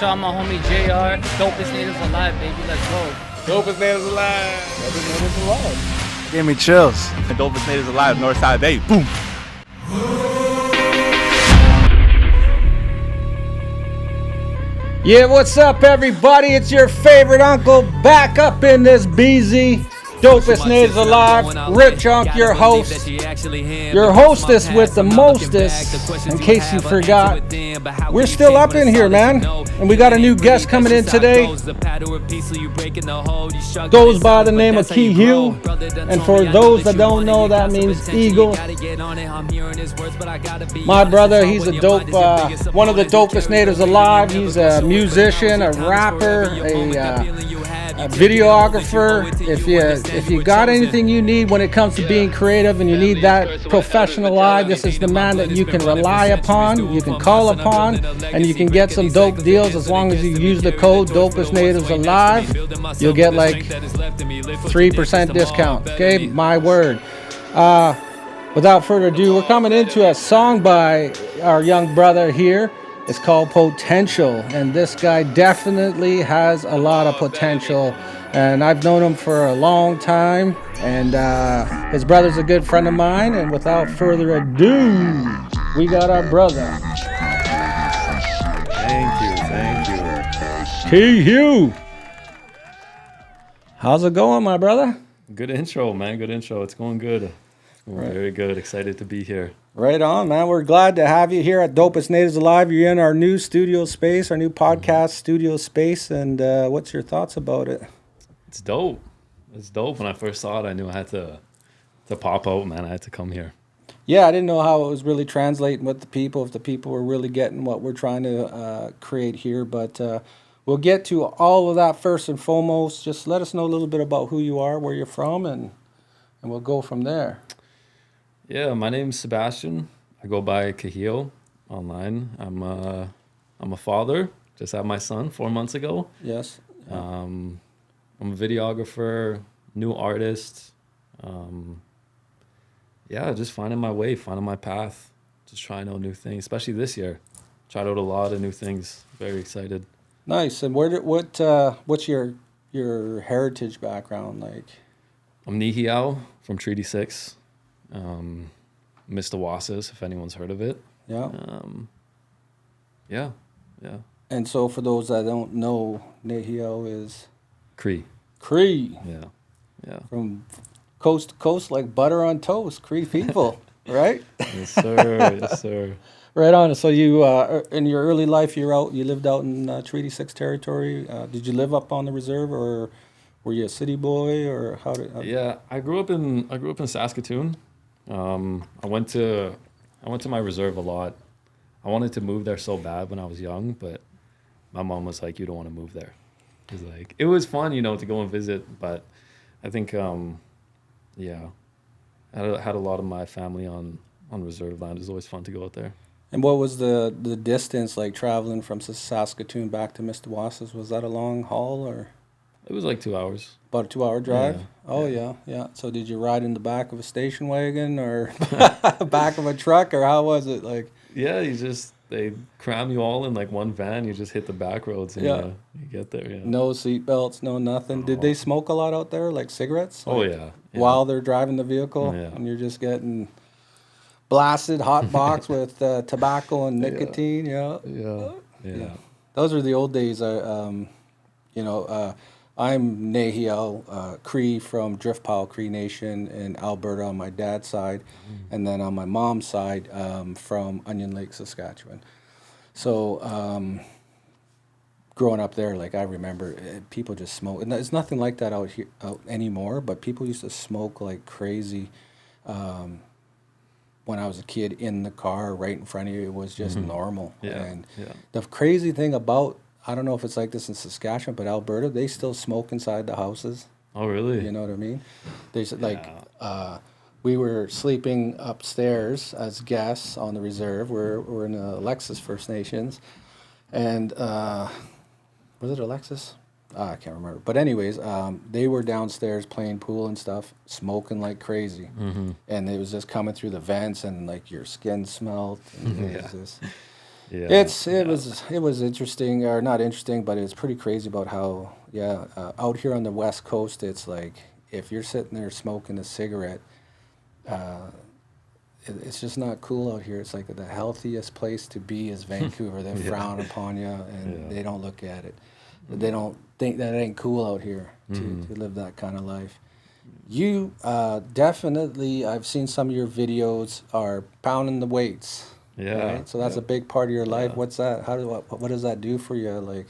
shout out my homie JR. Dopest natives alive, baby. Let's go. Dopest natives alive. Dopest natives alive. Gave me chills. The dopest natives alive, Northside Bay. Boom. Yeah, what's up, everybody? It's your favorite uncle back up in this BZ. Dopest natives alive. Rich Unk, your host. Your hostess with the mostest. In case you forgot, we're still up in here, man. And we got a new guest coming in today. Goes by the name of Keyhiyo. And for those that don't know, that means eagle. My brother, he's a dope, one of the dopest natives alive. He's a musician, a rapper, a videographer. If you got anything you need when it comes to being creative and you need that professional eye, this is the man that you can rely upon, you can call upon, and you can get some dope deals as long as you use the code Dopest Natives Alive. You'll get like 3% discount. Okay, my word. Without further ado, we're coming into a song by our young brother here. It's called Potential, and this guy definitely has a lot of potential, and I've known him for a long time, and his brother's a good friend of mine, and without further ado, we got our brother. Thank you. Keyhiyo. How's it going, my brother? Good intro, man. Good intro. It's going good. Right. Very good. Excited to be here. Right on, man. We're glad to have you here at Dopest Natives Alive. You're in our new studio space, our new podcast studio space, and what's your thoughts about it? It's dope. It's dope. When I first saw it, I knew I had to pop out, man. I had to come here. Yeah, I didn't know how it was really translating with the people, if the people were really getting what we're trying to create here, but we'll get to all of that first and foremost. Just let us know a little bit about who you are, where you're from, and we'll go from there. Yeah, my name's Sebastian. I go by Kehiyo online. I'm a father. Just had my son 4 months ago. Yes. I'm a videographer, new artist. Just finding my way, finding my path, just trying out new things, especially this year. Tried out a lot of new things. Very excited. Nice. And what's your heritage background like? I'm Nehiyaw from Treaty 6. Mr. Wassas, if anyone's heard of it. Yeah. Yeah. And so for those that don't know, Nehiyaw is Cree. Yeah. From coast to coast, like butter on toast, Cree people, right? Yes, sir. Right on. So you, in your early life, you lived out in Treaty 6 territory. Did you live up on the reserve, or were you a city boy, or how did? Yeah, I grew up in Saskatoon. I went to my reserve a lot. I wanted to move there so bad when I was young, but my mom was like, "You don't want to move there." It was fun, to go and visit, but I think, I had a lot of my family on reserve land. It was always fun to go out there. And what was the distance like traveling from Saskatoon back to Mr. Wassas? Was that a long haul, or? It was like 2 hours. About a 2-hour drive? Yeah. Oh, yeah. So did you ride in the back of a station wagon or back of a truck, or how was it like? Yeah, they cram you all in like one van. You just hit the back roads and you get there. Yeah. No seat belts, no nothing. Did they smoke a lot out there, like cigarettes? Oh, yeah. While they're driving the vehicle? Yeah. And you're just getting blasted, hot box with tobacco and nicotine? Yeah. Those are the old days. I'm Nehiyaw, Cree from Driftpile Cree Nation in Alberta on my dad's side, and then on my mom's side from Onion Lake, Saskatchewan. So growing up there, like I remember, people just smoke, and it's nothing like that out anymore. But people used to smoke like crazy. When I was a kid, in the car right in front of you, it was just normal. And the crazy thing about, I don't know if it's like this in Saskatchewan, but Alberta, they still smoke inside the houses. Oh, really? You know what I mean? They said, we were sleeping upstairs as guests on the reserve. We're in Alexis First Nations. And was it Alexis? I can't remember. But anyways, they were downstairs playing pool and stuff, smoking like crazy. And it was just coming through the vents, and like your skin smelled. And it was just, Yeah. It was interesting, or not interesting, but it's pretty crazy about how out here on the West Coast, it's like if you're sitting there smoking a cigarette, it's just not cool out here. It's like the healthiest place to be is Vancouver. They frown upon you, and they don't look at it. They don't think that it ain't cool out here to live that kind of life. You definitely, I've seen some of your videos are pounding the weights. Yeah. Right? So that's a big part of your life. What's that? What does that do for you? Like,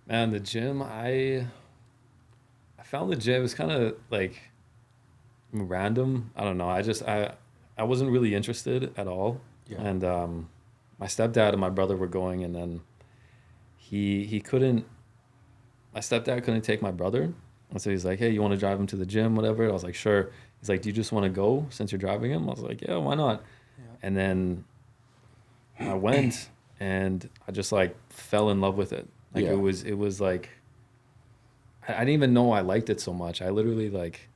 Man, the gym, I found the gym was kind of like random. I don't know. I wasn't really interested at all. Yeah. And my stepdad and my brother were going, and then he couldn't. My stepdad couldn't take my brother, and so he's like, "Hey, you want to drive him to the gym, whatever?" I was like, "Sure." He's like, "Do you just want to go since you're driving him?" I was like, "Yeah, why not?" Yeah. And then I went, and I just like fell in love with it. Like it was like I didn't even know I liked it so much. I literally like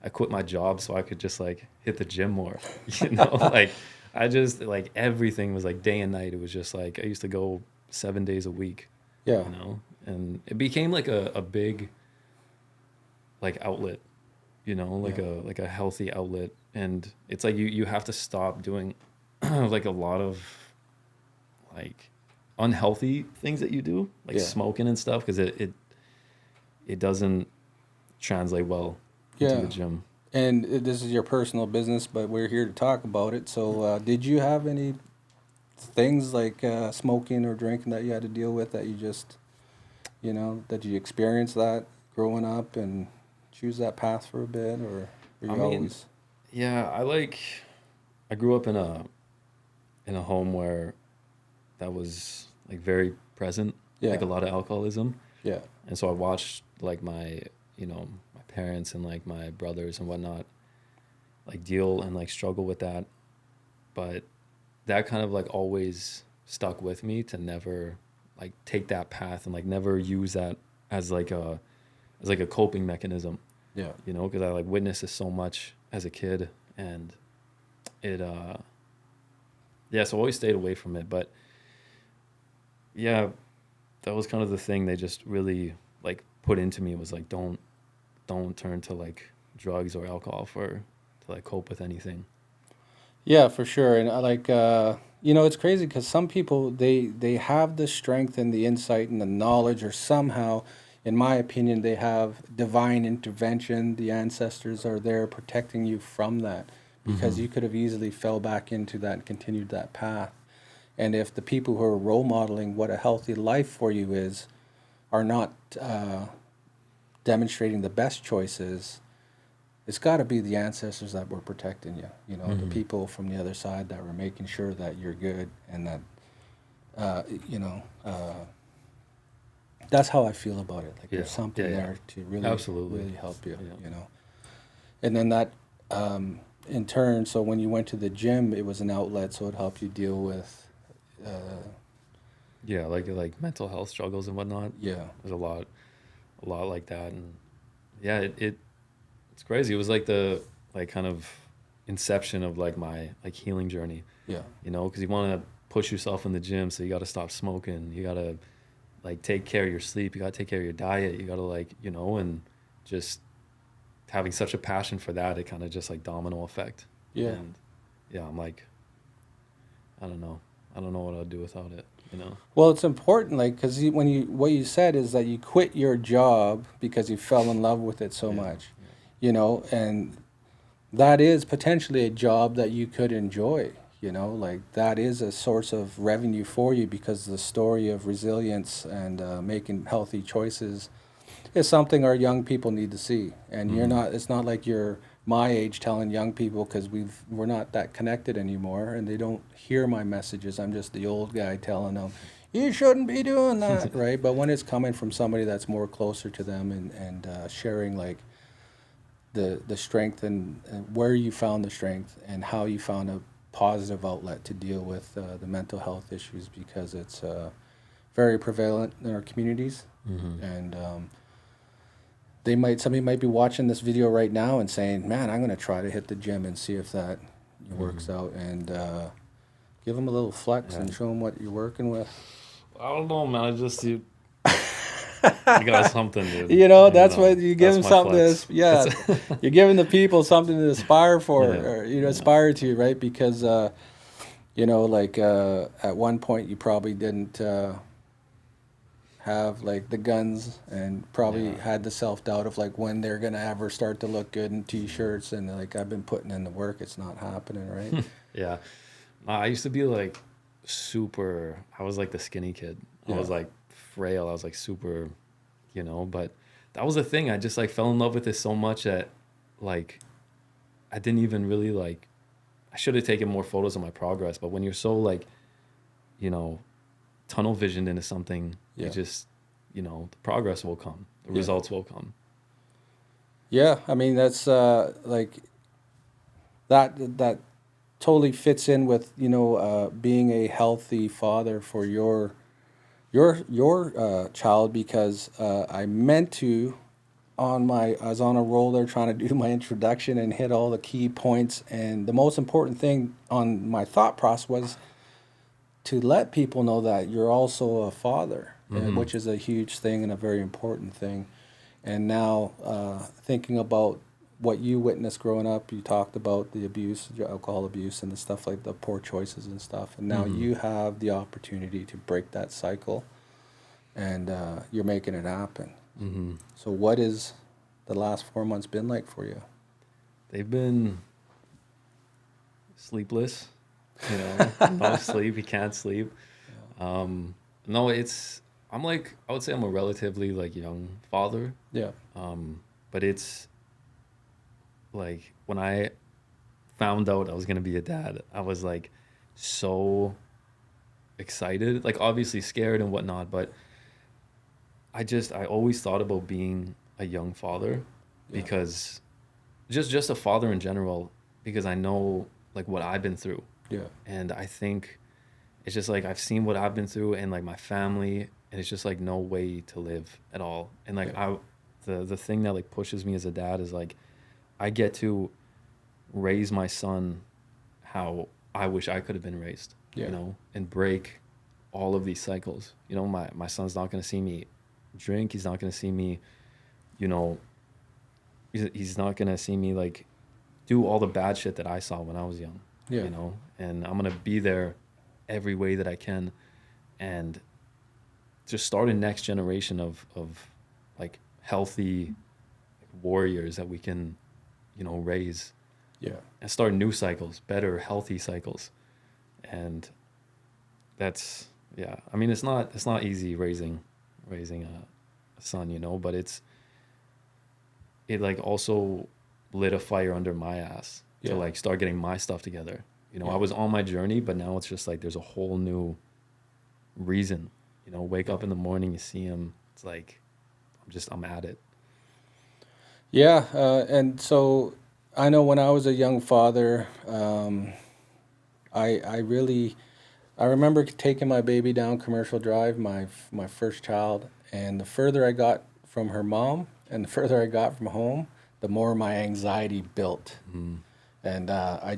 I quit my job so I could just like hit the gym more. You know, like I just like everything was like day and night. It was just like I used to go 7 days a week. Yeah. You know, and it became like a big like outlet, you know, like a healthy outlet. And it's like you have to stop doing like a lot of like unhealthy things that you do, like smoking and stuff, because it doesn't translate well into the gym. And this is your personal business, but we're here to talk about it. So did you have any things like smoking or drinking that you had to deal with that you just, that you experienced that growing up and choose that path for a bit, or were you always? Yeah, I grew up in a home where that was like very present, like a lot of alcoholism. Yeah. And so I watched like my parents and like my brothers and whatnot like deal and like struggle with that. But that kind of like always stuck with me to never like take that path and like never use that as like a coping mechanism. Yeah. You know, because I like witnessed it so much as a kid, and it so I always stayed away from it. But yeah, that was kind of the thing they just really like put into me, was like don't turn to like drugs or alcohol to like cope with anything. Yeah, for sure. And I like it's crazy because some people they have the strength and the insight and the knowledge, or somehow, in my opinion, they have divine intervention. The ancestors are there protecting you from that, because you could have easily fell back into that and continued that path. And if the people who are role modeling what a healthy life for you is are not demonstrating the best choices, it's got to be the ancestors that were protecting you. The people from the other side that were making sure that you're good, and that that's how I feel about it. Like there's something there to really really help you. And then that in turn, so when you went to the gym, it was an outlet, so it helped you deal with like mental health struggles and whatnot. There's a lot like that. And it's crazy. It was like the like kind of inception of like my like healing journey. Because you want to push yourself in the gym, so you got to stop smoking, you got to like take care of your sleep, you got to take care of your diet, you got to like and just having such a passion for that, it kind of just like domino effect. And I'm like, I don't know what I'd do without it. Well, it's important, like, because what you said is that you quit your job because you fell in love with it so much, and that is potentially a job that you could enjoy, like that is a source of revenue for you, because the story of resilience and making healthy choices is something our young people need to see. And it's not like you're my age telling young people, because we're not that connected anymore, and they don't hear my messages. I'm just the old guy telling them, you shouldn't be doing that, right? But when it's coming from somebody that's more closer to them, and sharing like the strength and where you found the strength and how you found a positive outlet to deal with the mental health issues, because it's very prevalent in our communities. And somebody might be watching this video right now and saying, man, I'm going to try to hit the gym and see if that works out. And Give them a little flex and show them what you're working with. I don't know, man. You got something, dude. You know, that's know. what you give them That's my something flex. to, you're giving the people something to aspire for, Yeah. or, aspire to, right? Because, like at one point you probably didn't have like the guns and probably had the self-doubt of like when they're going to ever start to look good in t-shirts, and like, I've been putting in the work, it's not happening, right? Yeah. I used to be like I was like the skinny kid. I was like frail. I was like super, but that was the thing. I just like fell in love with it so much that like I didn't even really like, I should have taken more photos of my progress. But when you're so like, tunnel visioned into something, you just, the progress will come, the results will come. Yeah, I mean, that's like that totally fits in with being a healthy father for your child, because I meant to I was on a roll there trying to do my introduction and hit all the key points, and the most important thing on my thought process was to let people know that you're also a father, which is a huge thing and a very important thing. And now thinking about what you witnessed growing up, you talked about the abuse, your alcohol abuse, and the stuff like the poor choices and stuff. And now you have the opportunity to break that cycle, and you're making it happen. So what is the last 4 months been like for you? They've been sleepless, no sleep, you can't sleep. No, I'm like, I would say I'm a relatively like young father. Yeah. But it's like when I found out I was going to be a dad, I was like so excited, like obviously scared and whatnot, but I always thought about being a young father because just a father in general, because I know like what I've been through. Yeah. And I think it's just like I've seen what I've been through and like my family, and it's just like no way to live at all. And like the thing that like pushes me as a dad is like I get to raise my son how I wish I could have been raised, and break all of these cycles. My son's not going to see me drink. He's not going to see me, he's not going to see me like do all the bad shit that I saw when I was young, and I'm going to be there every way that I can, and just start a next generation of like healthy warriors that we can, raise, and start new cycles, better, healthy cycles. And that's, I mean, it's not easy raising a son, but it like also lit a fire under my ass to like start getting my stuff together. I was on my journey, but now it's just like there's a whole new reason. Wake up in the morning, you see him, it's like I'm at it. Yeah, and so I know when I was a young father, I remember taking my baby down Commercial Drive, my first child, and the further I got from her mom and the further I got from home, the more my anxiety built. And I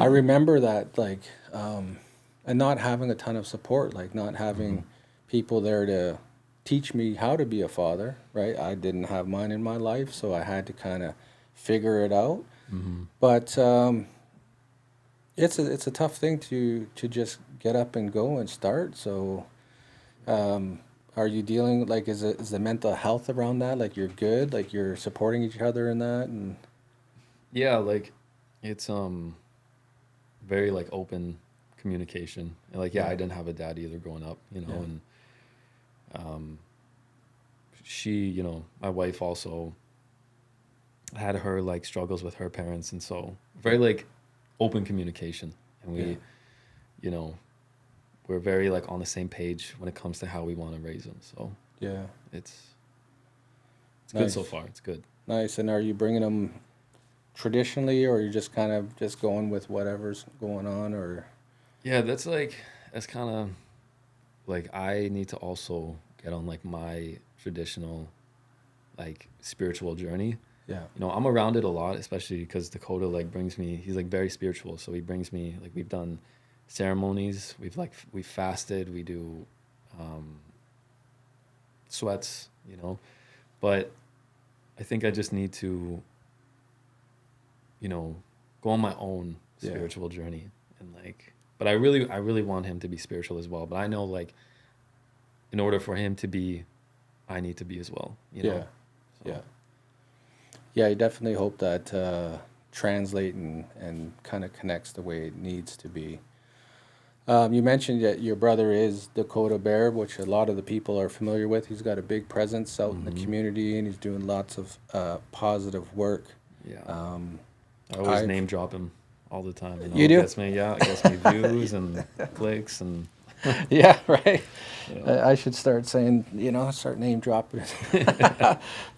remember that, like, and not having a ton of support, like not having people there to teach me how to be a father, right? I didn't have mine in my life, so I had to kind of figure it out. But it's a tough thing to just get up and go and start. So are you dealing, like, is the mental health around that, like you're good, like you're supporting each other in that? And yeah, like it's very like open communication, and like I didn't have a dad either growing up, and she, my wife also had her like struggles with her parents, and so very like open communication, and we we're very like on the same page when it comes to how we want to raise them. So it's good so far. It's good. Nice. And are you bringing them traditionally, or are you just kind of just going with whatever's going on? Or that's kind of like I need to also get on like my traditional like spiritual journey, Yeah. You know, I'm around it a lot, especially because Dakota like brings me. He's like very spiritual, so he brings me like we've done ceremonies. We fasted. We do sweats. You know, but I think I just need to, you know, go on my own spiritual journey and like. But I really want him to be spiritual as well. But I know like, in order for him to be, I need to be as well. You know. So. Yeah. Yeah, I definitely hope that translate and kind of connects the way it needs to be. You mentioned that your brother is Dakota Bear, which a lot of the people are familiar with. He's got a big presence out in the community, and he's doing lots of positive work. Yeah. I always name drop him all the time. You know? You do? It gets me views and clicks and. Yeah, right. Yeah. I should start saying, start name dropping.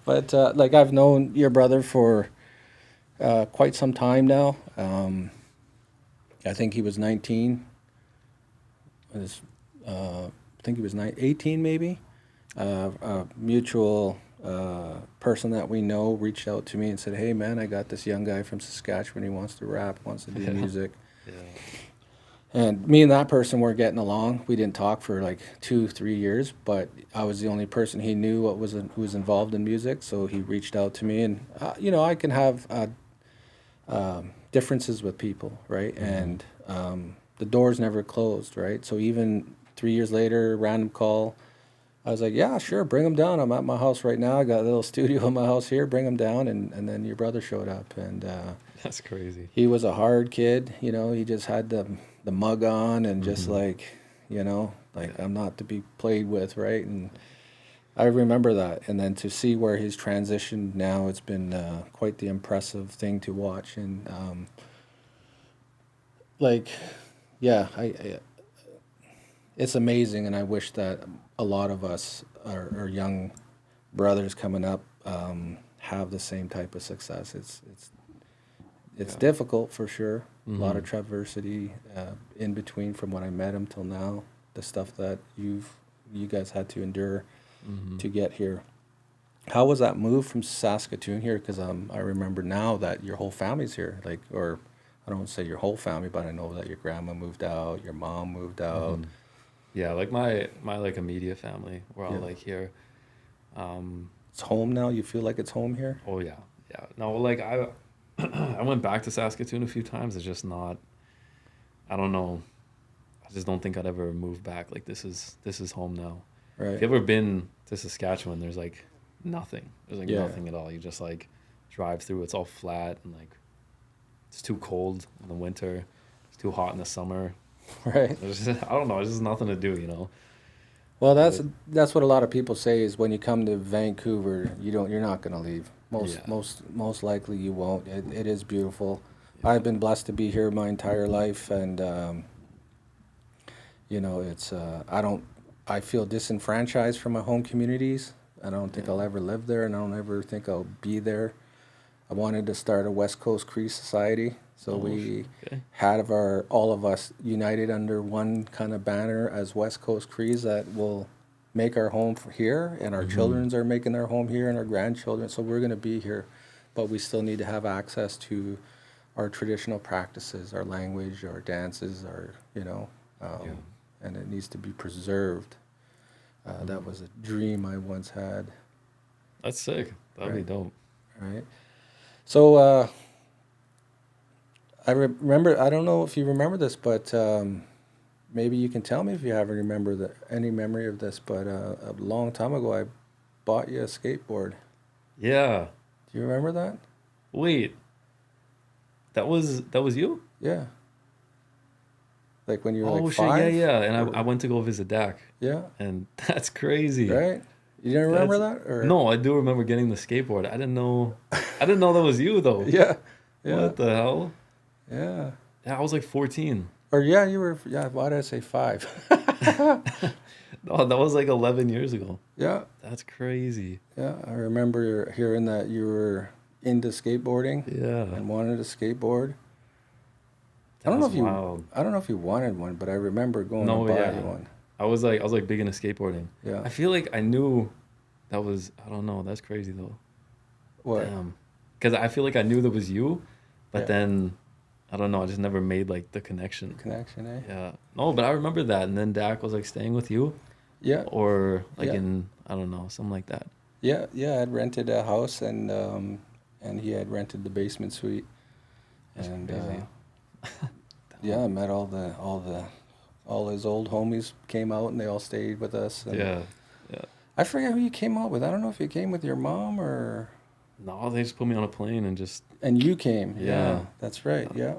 But like I've known your brother for quite some time now. I think he was 19. I think he was 18 maybe. A mutual person that we know reached out to me and said, "Hey man, I got this young guy from Saskatchewan. He wants to rap, wants to do music." Yeah. And me and that person weren't getting along. We didn't talk for like 2-3 years, but I was the only person he knew who was involved in music. So he reached out to me, and I can have differences with people, right? Mm-hmm. And the doors never closed, right? So even 3 years later, random call, I was like, yeah, sure, bring him down. I'm at my house right now. I got a little studio in my house here. Bring him down, and then your brother showed up, and that's crazy. He was a hard kid, He just had the mug on, and just like, I'm not to be played with, right? And I remember that, and then to see where he's transitioned now, it's been quite the impressive thing to watch, and I it's amazing, and I wish that a lot of us, our young brothers coming up, have the same type of success. It's difficult for sure. A lot of traversity in between from when I met him till now. The stuff that you guys had to endure to get here. How was that move from Saskatoon here? Because I remember now that your whole family's here. Or I don't want to say your whole family, but I know that your grandma moved out, your mom moved out. Yeah, like my like immediate family, we're all like here. It's home now. You feel like it's home here? Oh yeah. No, like I went back to Saskatoon a few times. It's just not. I don't know. I just don't think I'd ever move back. Like this is home now. Right. If you've ever been to Saskatchewan, there's like nothing. There's like nothing at all. You just like drive through. It's all flat and like it's too cold in the winter. It's too hot in the summer. Right. I don't know. There's just nothing to do. Well, that's what a lot of people say is when you come to Vancouver, you're not going to leave. Most likely you won't. It is beautiful. Yeah. I've been blessed to be here my entire life, and it's I feel disenfranchised from my home communities. I don't think I'll ever live there, and I don't ever think I'll be there. I wanted to start a West Coast Cree society. So we had all of us united under one kind of banner as West Coast Crees that will make our home here, and our children's are making their home here, and our grandchildren. So we're going to be here, but we still need to have access to our traditional practices, our language, our dances, and it needs to be preserved. That was a dream I once had. That's sick. That'd be dope. Right. So, I remember, I don't know if you remember this, but maybe you can tell me if you have any memory of this, but a long time ago I bought you a skateboard. Yeah. Do you remember that? Wait. That was you? Yeah. Like when you were like 5? Oh shit, yeah. And I went to go visit Dak. Yeah. And that's crazy. Right? You didn't remember that? Or? No, I do remember getting the skateboard. I didn't know that was you though. Yeah. What the hell? Yeah. Yeah, I was like 14. Or you were, why did I say 5? No, that was like 11 years ago. Yeah. That's crazy. Yeah, I remember hearing that you were into skateboarding. Yeah. And wanted a skateboard. I don't know if you wanted one, but I remember going to buy you one. I was like big into skateboarding. Yeah. I feel like I knew that was, I don't know, that's crazy though. What? Damn. because I feel like I knew that was you, but Yeah. then I don't know. I just never made like the connection. Connection, eh? Yeah. No, but I remember that. And then Dak was like staying with you, Yeah. or like Yeah. in I don't know, something like that. Yeah, yeah. I'd rented a house, and he had rented the basement suite. That's And crazy. yeah, I met all his old homies came out, and they all stayed with us. And Yeah. Yeah. I forget who you came out with. I don't know if you came with your mom or. No, they just put me on a plane and just And you came. Yeah. That's right. Yeah.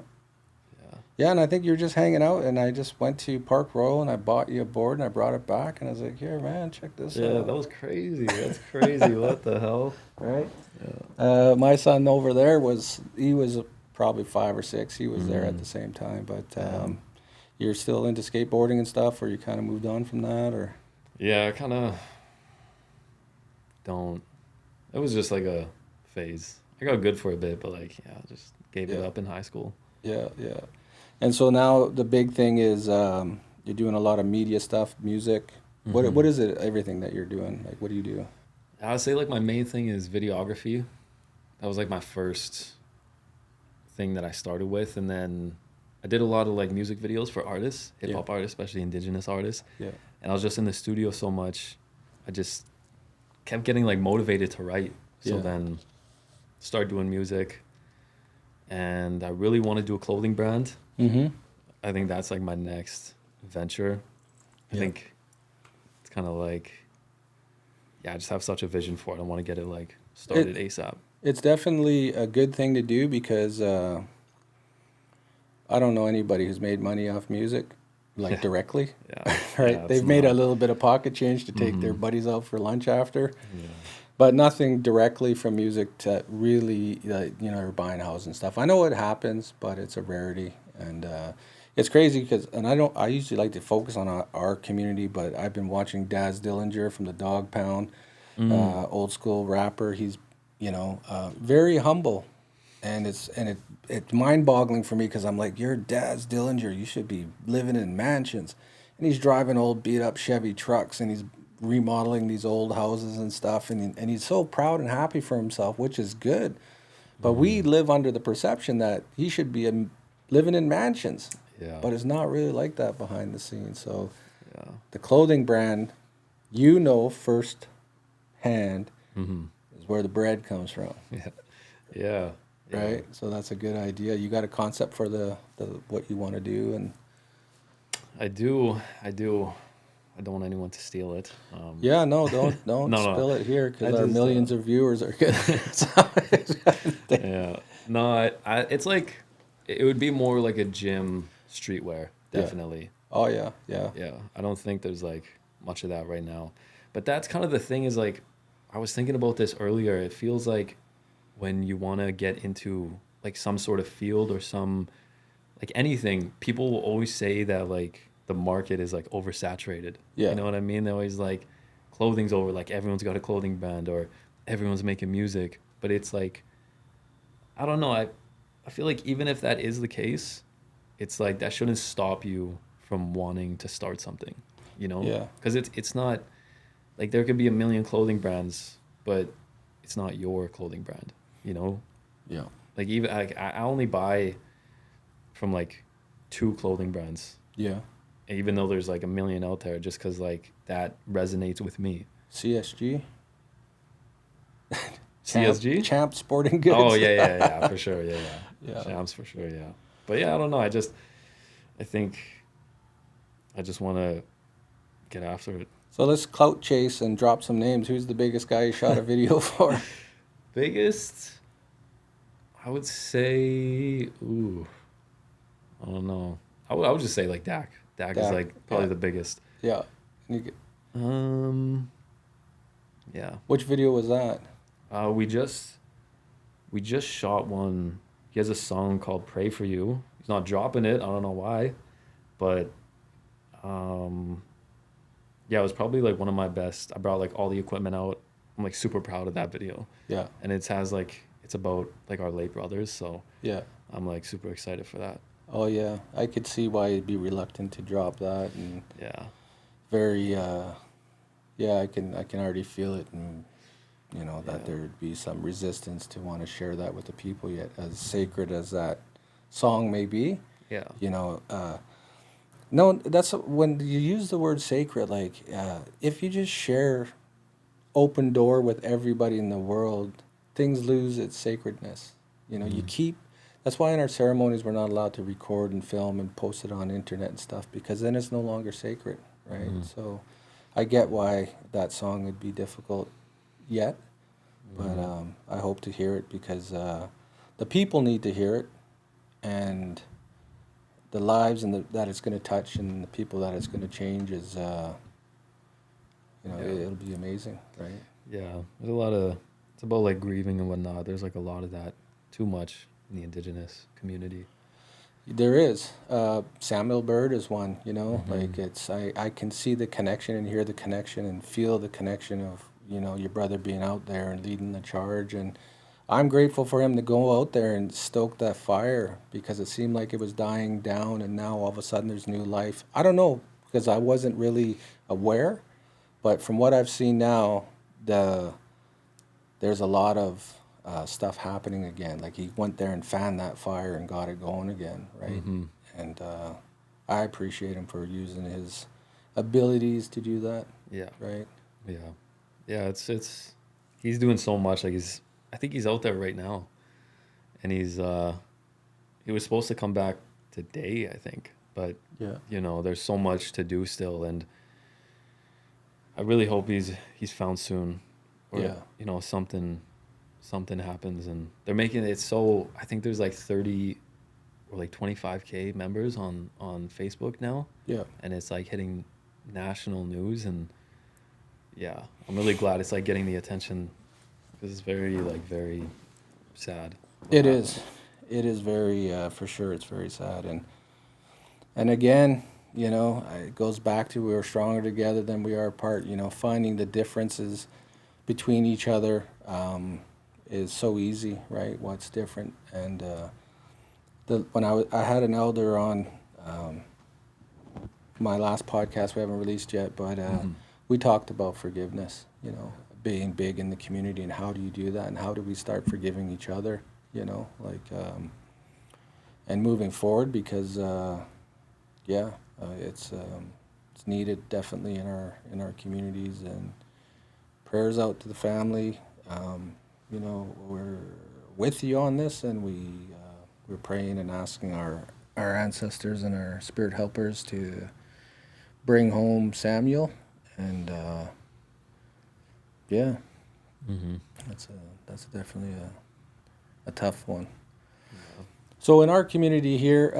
yeah. Yeah, and I think you were just hanging out, and I just went to Park Royal, and I bought you a board, and I brought it back, and I was like, "Here, man, check this Yeah, out." that was crazy. That's crazy. What the hell? Right. Yeah. My son over there was probably 5 or 6. He was there at the same time. But you're still into skateboarding and stuff, or you kind of moved on from that, or? Yeah, I kind of don't. It was just like a phase. I got good for a bit, but like, yeah, I just gave it Yeah. up in high school. Yeah, yeah. And so now the big thing is you're doing a lot of media stuff, music. What is it? Everything that you're doing? Like, what do you do? I would say like my main thing is videography. That was like my first thing that I started with, and then I did a lot of like music videos for artists, hip hop artists, especially Indigenous artists. Yeah. And I was just in the studio so much, I just kept getting like motivated to write. So Yeah. then start doing music, and I really want to do a clothing brand. Mm-hmm. I think that's like my next venture. I Yeah. think it's kind of like, yeah, I just have such a vision for it. I want to get it like started ASAP. It's definitely a good thing to do because I don't know anybody who's made money off music, like Yeah. directly. Yeah. Right? Yeah, it's They've made a not- little bit of pocket change to take their buddies out for lunch after, Yeah. but nothing directly from music to really, are buying houses and stuff. I know it happens, but it's a rarity, and it's crazy because, and I usually like to focus on our community, but I've been watching Daz Dillinger from the Dog Pound, old school rapper. He's, very humble, and it's mind-boggling for me because I'm like, you're Daz Dillinger, you should be living in mansions, and he's driving old beat-up Chevy trucks, and he's remodeling these old houses and stuff, and he's so proud and happy for himself, which is good. But we live under the perception that he should be living in mansions, Yeah. but it's not really like that behind the scenes. So Yeah. the clothing brand, first hand, is where the bread comes from. Yeah. Yeah. Yeah. Right, so that's a good idea. You got a concept for the what you want to do, and I do. I don't want anyone to steal it. yeah, no, don't No, spill it here because I our just, millions of viewers are good. Yeah. No, it's like, it would be more like a gym streetwear, Yeah. definitely. Oh yeah, yeah, Yeah. I don't think there's like much of that right now. But that's kind of the thing is like, I was thinking about this earlier. It feels like when you want to get into like some sort of field or some, like anything, people will always say that like the market is like oversaturated. Yeah. You know what I mean? They're always like, clothing's over, like everyone's got a clothing brand or everyone's making music. But it's like, I don't know. I feel like even if that is the case, it's like that shouldn't stop you from wanting to start something, Yeah. Because it's not, like there could be a million clothing brands, but it's not your clothing brand, yeah, Like even I only buy from like 2 clothing brands, yeah. even though there's like a million out there, just because like that resonates with me. CSG. CSG? Champ Sporting Goods. Oh yeah, for sure, yeah. Yeah. Champs for sure, yeah. But yeah, I don't know. I think I just want to get after it. So let's clout chase and drop some names. Who's the biggest guy you shot a video for? Biggest, I would say, I don't know. I would just say like Dak. Dak is Dak, like probably yeah. the biggest. Yeah. Yeah. Which video was that? We just shot one. He has a song called "Pray for You." He's not dropping it. I don't know why, but yeah, it was probably like one of my best. I brought like all the equipment out. I'm like super proud of that video. Yeah. And it's about like our late brothers, so Yeah. I'm like super excited for that. Oh yeah. I could see why you'd be reluctant to drop that, and Yeah. very yeah, I can already feel it, and you know, that there'd be some resistance to want to share that with the people yet, as sacred as that song may be. Yeah. You know, no, that's when you use the word sacred, like, if you just share open door with everybody in the world, things lose its sacredness. You know, you keep, that's why in our ceremonies we're not allowed to record and film and post it on internet and stuff, because then it's no longer sacred, right? So I get why that song would be difficult yet, but I hope to hear it, because the people need to hear it, and the lives that it's going to touch and the people that it's going to change is, you know, it'll be amazing, right? Yeah, there's a lot of, it's about like grieving and whatnot. There's like a lot of that, too much in the Indigenous community. There is. Samuel Bird is one, you know, like it's, I can see the connection and hear the connection and feel the connection of, you know, your brother being out there and leading the charge. And I'm grateful for him to go out there and stoke that fire, because it seemed like it was dying down and now all of a sudden there's new life. I don't know, because I wasn't really aware, but from what I've seen now, there's a lot of stuff happening again. Like he went there and fanned that fire and got it going again, right? And I appreciate him for using his abilities to do that. Yeah. Right. Yeah. Yeah. It's he's doing so much. Like I think he's out there right now, and he was supposed to come back today, I think, but you know, there's so much to do still, and I really hope he's found soon, or you know, something happens, and they're making it so, I think there's like 30 or like 25K members on Facebook now. Yeah. And it's like hitting national news, and yeah, I'm really glad it's like getting the attention, because it's very sad. It is very, for sure, it's very sad. And again, you know, it goes back to, we're stronger together than we are apart. You know, finding the differences between each other is so easy, right? What's different. And when I had an elder on my last podcast, we haven't released yet, but we talked about forgiveness, you know, being big in the community, and how do you do that, and how do we start forgiving each other, you know, like, and moving forward, because it's needed definitely in our communities. And prayers out to the family. You know, we're with you on this, and we're praying and asking our ancestors and our spirit helpers to bring home Samuel. And that's definitely a tough one. Yeah. So in our community here,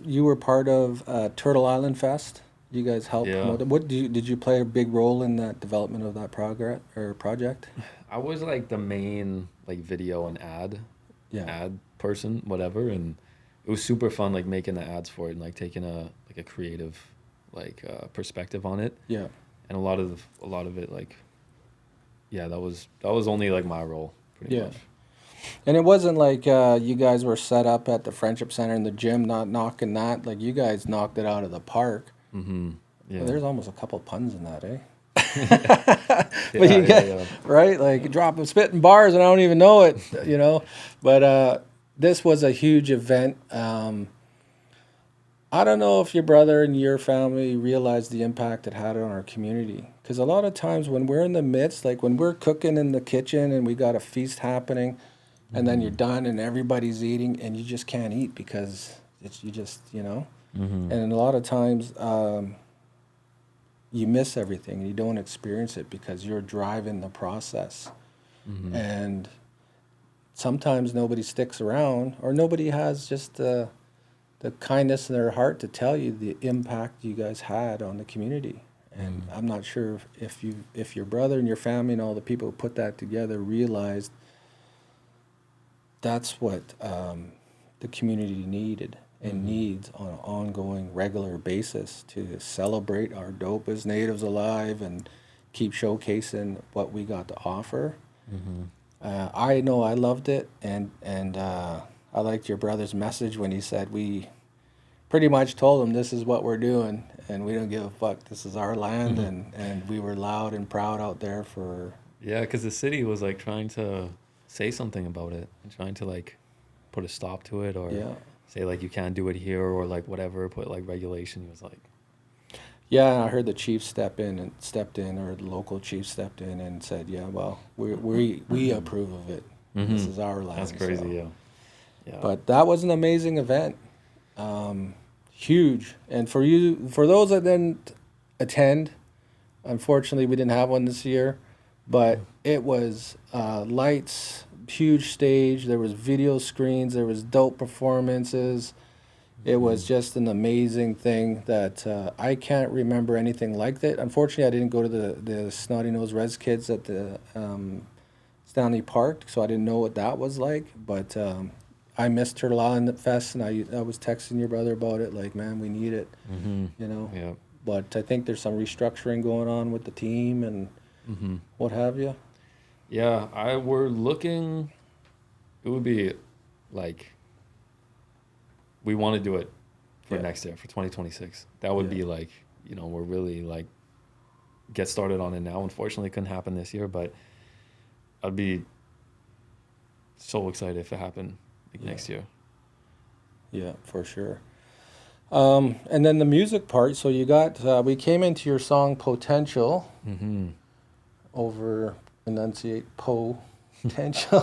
you were part of Turtle Island Fest. You guys helped promote it. What did you play a big role in that development of that project? I was like the main like video and ad person, whatever, and it was super fun, like making the ads for it and like taking a creative perspective on it. Yeah. And a lot of it, like, that was only like my role pretty much. And it wasn't like you guys were set up at the Friendship Center in the gym, not knocking that. Like, you guys knocked it out of the park. Mm-hmm. Yeah. Well, there's almost a couple puns in that, eh? But you get right, like dropping spitting bars, and I don't even know it, you know. But this was a huge event. I don't know if your brother and your family realized the impact it had on our community. Because a lot of times when we're in the midst, like when we're cooking in the kitchen and we got a feast happening, and then you're done and everybody's eating and you just can't eat because you know. Mm-hmm. And a lot of times you miss everything and you don't experience it because you're driving the process. Mm-hmm. And sometimes nobody sticks around, or nobody has just the kindness in their heart to tell you the impact you guys had on the community. And I'm not sure if your brother and your family and all the people who put that together realized that's what the community needed and needs on an ongoing, regular basis to celebrate our dope as natives alive and keep showcasing what we got to offer. Mm-hmm. I know I loved it, and I liked your brother's message when he said we pretty much told him this is what we're doing and we don't give a fuck. This is our land, and we were loud and proud out there for Yeah, because the city was like trying to say something about it and trying to like put a stop to it or say like you can't do it here or like whatever, put like regulation. He was like, Yeah, I heard the chief stepped in, or the local chief stepped in and said, "Yeah, well, we approve of it. This is our land." that's crazy, so. yeah. But that was an amazing event, huge. And for those that didn't attend, unfortunately, we didn't have one this year. But it was lights, huge stage. There was video screens. There was dope performances. It was just an amazing thing that I can't remember anything like that. Unfortunately, I didn't go to the Snotty Nose Res Kids at the Stanley Park, so I didn't know what that was like. But I missed Turtle Island Fest, and I was texting your brother about it, like, man, we need it, you know. Yeah. But I think there's some restructuring going on with the team and what have you. Yeah, we're looking, it would be like, we want to do it for next year, for 2026. That would be like, you know, we're really like, get started on it now. Unfortunately, it couldn't happen this year, but I'd be so excited if it happened like next year. Yeah, for sure. And then the music part. So you got, we came into your song Potential, over enunciate potential.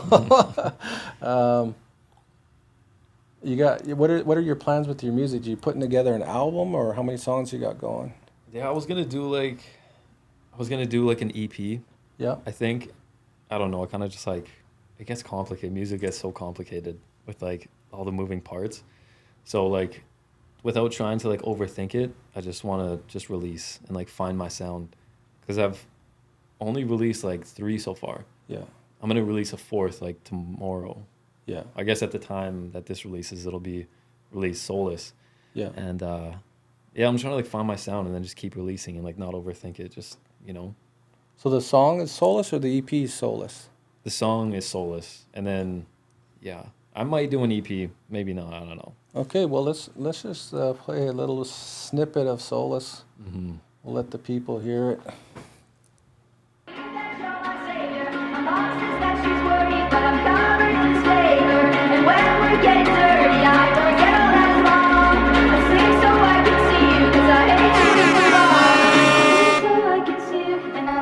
You got, what are your plans with your music? Are you putting together an album, or how many songs you got going? Yeah, I was gonna do like an EP. Yeah. I think, I don't know, I kind of just like, it gets complicated. Music gets so complicated with like all the moving parts. So like, without trying to like overthink it, I just want to just release and like find my sound, because I've only released like 3 so far. Yeah. I'm gonna release a 4th like tomorrow. Yeah. I guess at the time that this releases, it'll be released soulless. Yeah. And yeah, I'm trying to like find my sound and then just keep releasing and like not overthink it. Just, you know. So the song is soulless, or the EP is soulless? The song is soulless, and then yeah, I might do an EP, maybe not. I don't know. Okay, well let's just play a little snippet of soulless. We'll let the people hear it.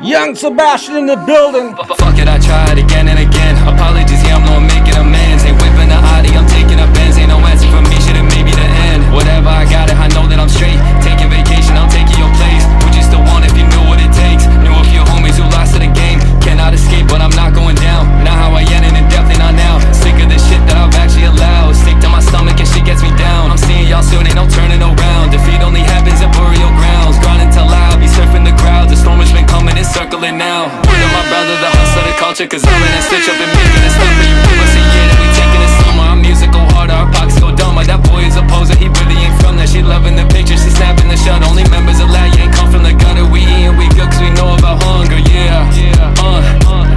Young Sebastian in the building. Fuck it, I tried again and again. Apologies, yeah, I'm not making amends. Ain't whipping the Audi, I'm taking a Benz. Ain't no answer for me, shit, it may be the end. Whatever, I got it, I know that I'm straight. Taking vacation, I'm taking your place. Would you still want if you knew what it takes? Knew a few homies who lost to the game. Cannot escape, but I'm not going down. Not how I ended, and definitely not now. Sick of the shit that I've actually allowed. Stick to my stomach and shit gets me down. I'm seeing y'all soon, ain't no turning around. Defeat only happens at burial grounds. Grinding till I'll be surfing the crowds. The storm has been coming, it's circling now. Word of my brother, the hustler, the culture. Cause I'm in a stitch up and making it stop. For you give us a year, then we taking it summer. Our music go harder, our pockets go dumber. That boy is a poser, he really ain't from there. She loving the picture, she snapping the shot. Only members allowed, you ain't come from the gutter. We eatin', we good cause we know about hunger, yeah.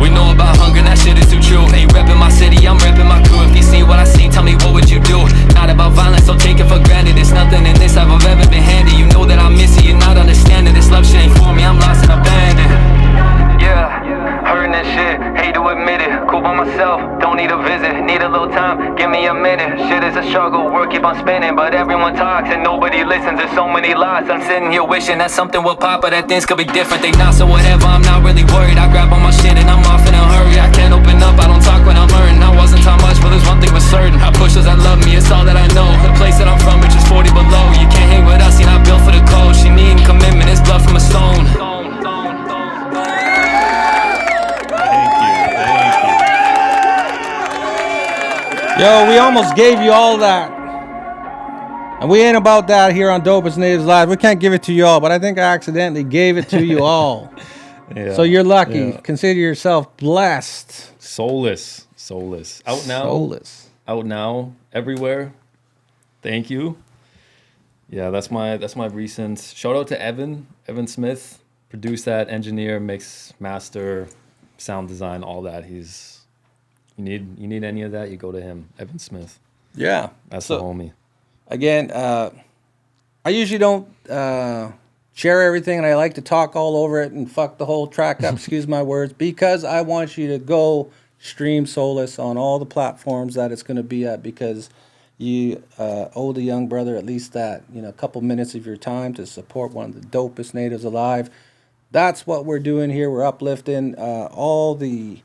We know about hunger, that shit is too true. Ain't reppin' my city, I'm reppin' my crew. If you see what I see, tell me what would you do? Not about violence, don't take it for granted. It's nothing in this life I've ever been handed. You know that I miss you, you're not understanding. This love shit ain't for me, I'm lost and abandoned. Yeah, hurting this shit, hate to admit it. Cool by myself, don't need a visit. Need a little time, give me a minute. Shit is a struggle, work keep on spinning. But everyone talks and nobody listens. There's so many lies, I'm sitting here wishing that something will pop, but that things could be different. They not, so whatever, I'm not really worried. I grab all my shit and I'm off in a hurry. I can't open up, I don't talk when I'm hurting. I wasn't taught much, but there's one thing for certain. I push those that love me, it's all that I know. The place that I'm from, which is 40 below. You can't hang with us, you're not built for the cold. She needing commitment, it's blood from a stone. Yo, we almost gave you all that. And we ain't about that here on Dopest Natives Live. We can't give it to you all, but I think I accidentally gave it to you all. Yeah, so you're lucky. yeah. Consider yourself blessed. Soulless. Out now. Soulless. Out now. Everywhere. Thank you. Yeah, that's my recent shout out to Evan Smith. Produced that, engineer, mix, master, sound design, all that. You need any of that, you go to him, Evan Smith. Yeah. That's the homie. Again, I usually don't share everything, and I like to talk all over it and fuck the whole track up, excuse my words, because I want you to go stream Solace on all the platforms that it's going to be at, because you owe the young brother at least that, a couple minutes of your time to support one of the dopest natives alive. That's what we're doing here. We're uplifting all the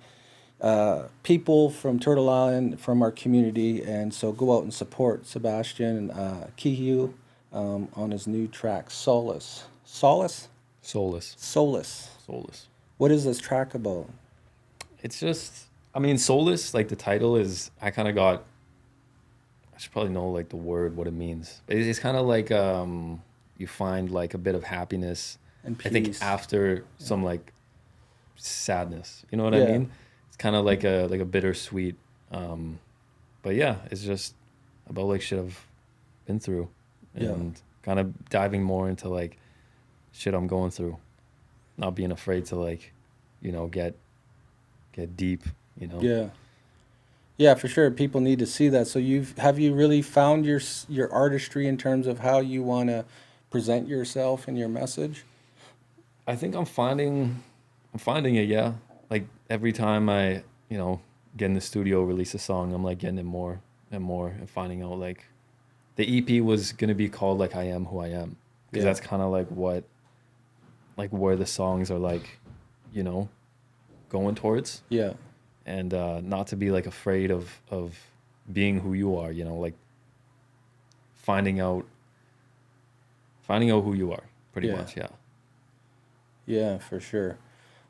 people from Turtle Island, from our community, and so go out and support Sebastian Keyhiyo on his new track, Solace. Solace? Soulless. Solace. Soulless. What is this track about? It's just, soulless, like the title is, I should probably know like the word, what it means. But it's kind of like you find like a bit of happiness, And peace. I think, after some like sadness. You know what I mean? It's kind of like a bittersweet. But yeah, it's just about like shit I've been through, and kind of diving more into like shit I'm going through, not being afraid to like, get deep. Yeah, for sure. People need to see that. So have you really found your artistry in terms of how you want to present yourself and your message? I think I'm finding it. Yeah, like every time I get in the studio, release a song, I'm like getting it more and more, and finding out like the EP was gonna be called like I Am Who I Am, because that's kind of like what, like where the songs are like, going towards. Yeah. And not to be like afraid of being who you are, like finding out who you are, pretty much. Yeah, for sure.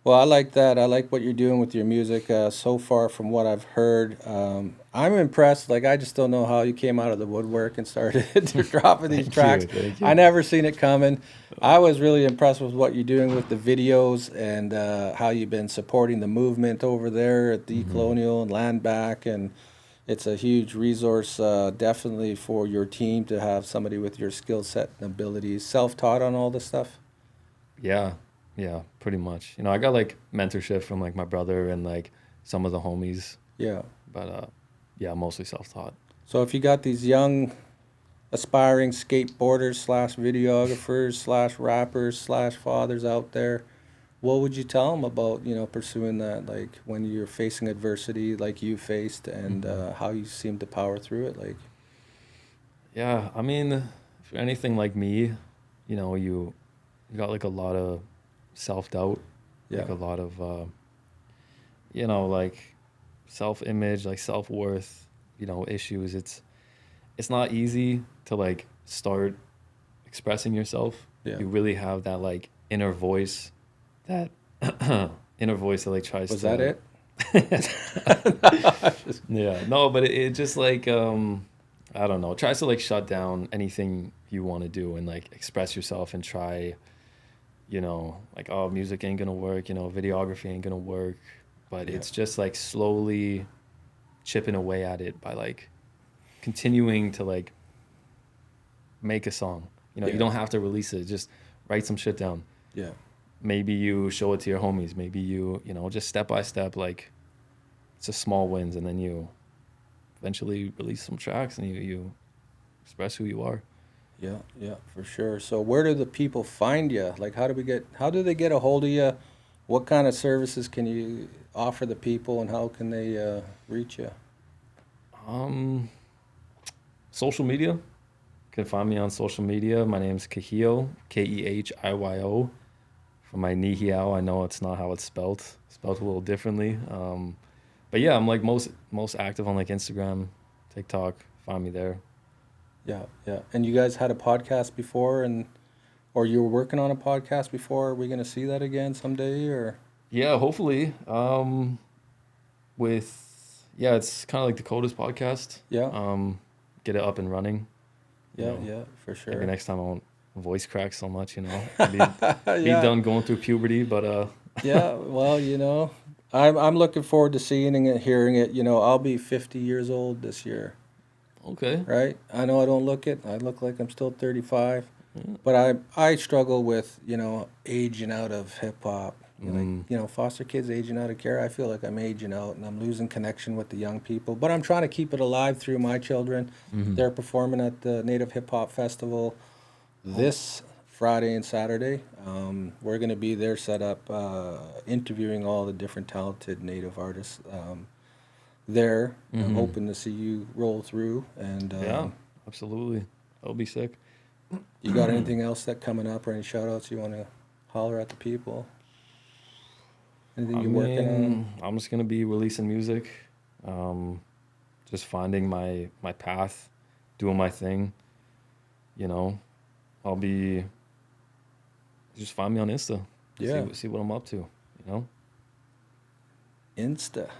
Well, I like that. I like what you're doing with your music so far from what I've heard. I'm impressed. Like, I just don't know how you came out of the woodwork and started dropping these tracks. Thank you. I never seen it coming. I was really impressed with what you're doing with the videos, and how you've been supporting the movement over there at Decolonial and Land Back. And it's a huge resource, definitely, for your team to have somebody with your skill set and abilities. Self-taught on all this stuff? Yeah, pretty much. I got like mentorship from like my brother and like some of the homies. Yeah. But mostly self-taught. So if you got these young aspiring skateboarders / videographers / rappers / fathers out there, what would you tell them about, pursuing that, like when you're facing adversity like you faced, and how you seem to power through it? Like, yeah, if you're anything like me, you got like a lot of self-doubt, like a lot of like self-image, like self-worth, issues. It's not easy to like start expressing yourself. You really have that like inner voice that like tries to. Was that it? Yeah, no, but it just like I don't know, tries to like shut down anything you want to do and like express yourself and try, like, oh, music ain't gonna work, videography ain't gonna work. But it's just like slowly chipping away at it by like continuing to like make a song. You don't have to release it, just write some shit down. Yeah. Maybe you show it to your homies, maybe you just step by step, like it's just small wins, and then you eventually release some tracks and you express who you are. Yeah, for sure. So where do the people find you? Like, how do they get a hold of you? What kind of services can you offer the people, and how can they reach you? Social media. You can find me on social media. My name's Kehiyo, Kehiyo. For my Nehiyaw, I know it's not how it's spelled. It's spelled a little differently. But yeah, I'm like most active on like Instagram, TikTok. Find me there. Yeah. And you guys had a podcast before, or you were working on a podcast before. Are we gonna see that again someday, or? Yeah, hopefully. It's kind of like Dakota's podcast. Yeah. Get it up and running. Yeah, for sure. Maybe next time I won't voice crack so much, be done going through puberty, but Yeah, well, I'm looking forward to seeing it, hearing it. I'll be 50 years old this year. Okay. Right? I know I don't look it. I look like I'm still 35. But I struggle with, aging out of hip hop. Foster kids aging out of care. I feel like I'm aging out and I'm losing connection with the young people. But I'm trying to keep it alive through my children. They're performing at the Native Hip Hop Festival this Friday and Saturday. We're going to be there set up interviewing all the different talented Native artists there. I'm hoping to see you roll through. And Yeah, absolutely. That'll be sick. you got anything else that coming up or any shout outs you want to holler at the people? Anything you're working on? I'm just gonna be releasing music, just finding my path, doing my thing. You know, I'll be just find me on Insta. Yeah. See what I'm up to. You know. Insta.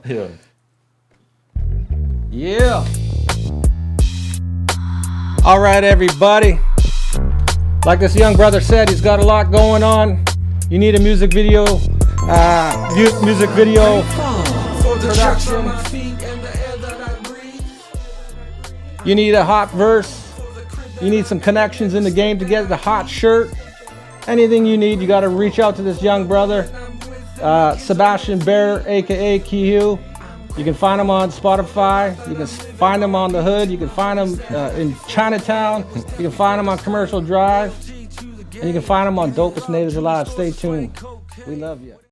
Yeah. Yeah. All right, everybody. Like this young brother said, he's got a lot going on. You need a music video, production. You need a hot verse. You need some connections in the game to get the hot shirt. Anything you need, you got to reach out to this young brother, Sebastian Bear, aka Keyhiyo. You can find him on Spotify. You can find him on the Hood. You can find him in Chinatown. You can find him on Commercial Drive. And you can find him on Dopest Natives Alive. Stay tuned. We love you.